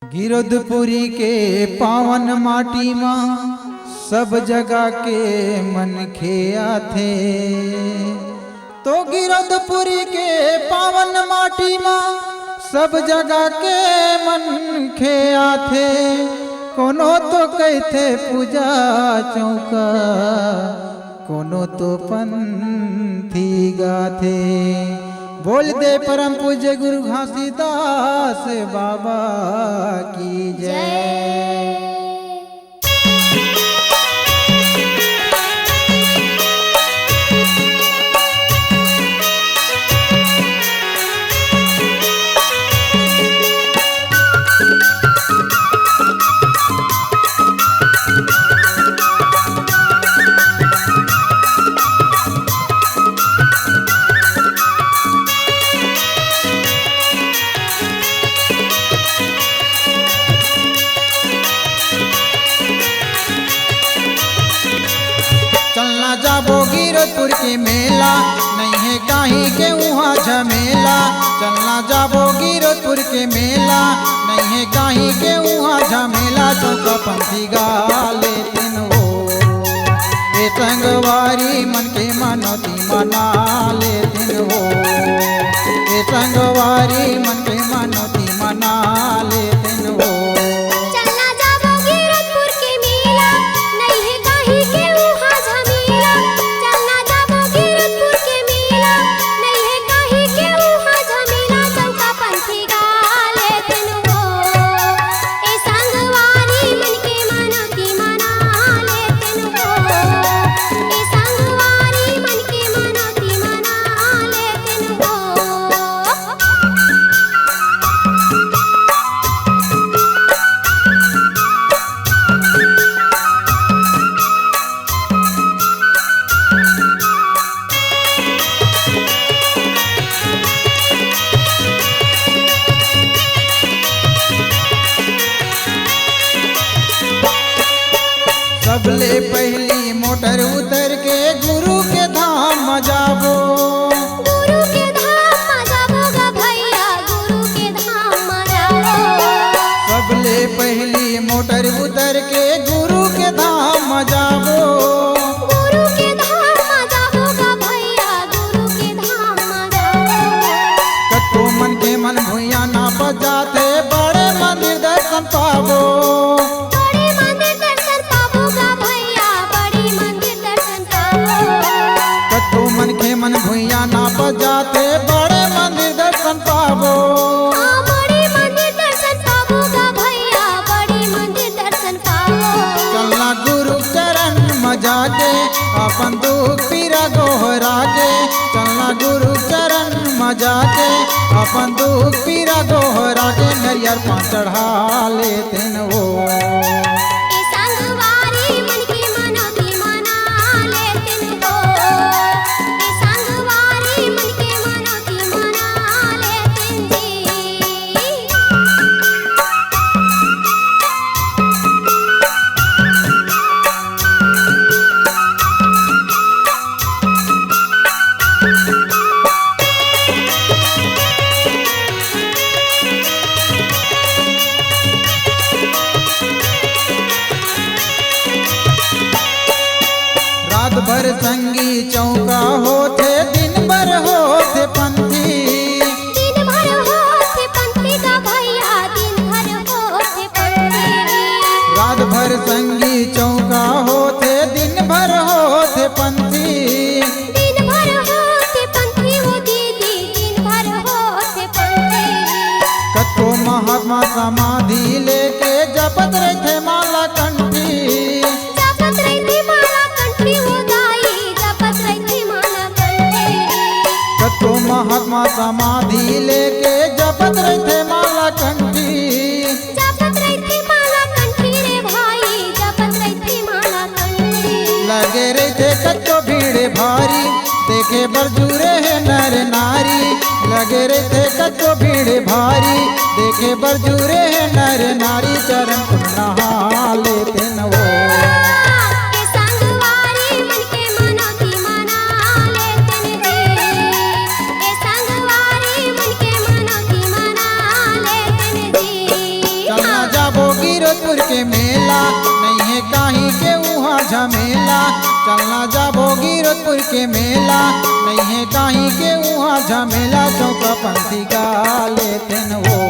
गिरधपुरी के पावन माटी माँ सब जगह के मन खेया थे। तो गिरधपुरी के पावन माटी माँ सब जगह के मन खेया थे। कोनो तो कहते पूजा चौका, कोनो तो पंथी गाथे। बोल दे परम पूज्य गुरु घासीदास बाबा की जय। जाबो गिरधपुर के मेला, नहीं है कहीं के वहाँ झमेला। चलना जाबो गिरधपुर के मेला, नहीं है कहीं के वहाँ झमेला। चौका पंथी गा लेतिन हो, ये संगवारी मन के मनोती मना लेतिन हो। ये संगवारी मन के मनोती मना लेतिन हो। सबले पहली मोटर उतर के गुरु के धाम जाबो। गुरु के धाम जाबो गा भैया, गुरु के धाम जाबो। सबले पहली मोटर उतर के गुरु के धाम जाबो। गुरु के धाम जाबो गा भैया, गुरु के धाम जाबो। कतो मन के मन भुइया ना बजाते, बड़े मंदिर दर्शन पाबो। मन के मन भुइया ना बजाते, बड़े मंदिर दर्शन पाबो। बड़े मंदिर दर्शन पाबो गा भैया, बड़े मंदिर दर्शन पाबो। चलना गुरु चरण मजा के, अपन दुख पीरा गोहरा के। चलना गुरु चरण मजा के, अपन दुख पीरा गोहरा के। नरियर पाँच चढ़ा लेतिन हो। रात भर संगी चौका होते, दिन भर होते पंथी। दिन भर होते पंथी गा भैया, दिन भर होते पंथी। रात भर संगी चौका होते, दिन भर होते पंथी। दिन भर होते पंथी वो दीदी, दिन भर होते पंथी। कतो महात्मा समाधि लेके जपत रहते माला कंठी। जपत रहती माला कंठी वो दाई, जपत रहती माला कंठी। कतो महात्मा समाधि लेके जपत रहते माला कंठी। जपत रहती माला कंठी रे भाई, जपत रहती माला कंठी। लगे रहते कतो भीड़ भारी, देखे बरजूरे है नर नारी। लगे रहते कतो भीड़ भारी, देखे बरजूरे है नर नारी। चरण नहा लेतिन हो। संगवारी मन के मनोती मना लेतिन जी। संगवारी मन के मनोती मना लेतिन जी। के मेला नहीं है काहीं के वहाँ झमेला चलना जाबो गिरतपुर के मेला नहीं है काहीं के वहाँ झमेला चौका पंथी गा लेते न वो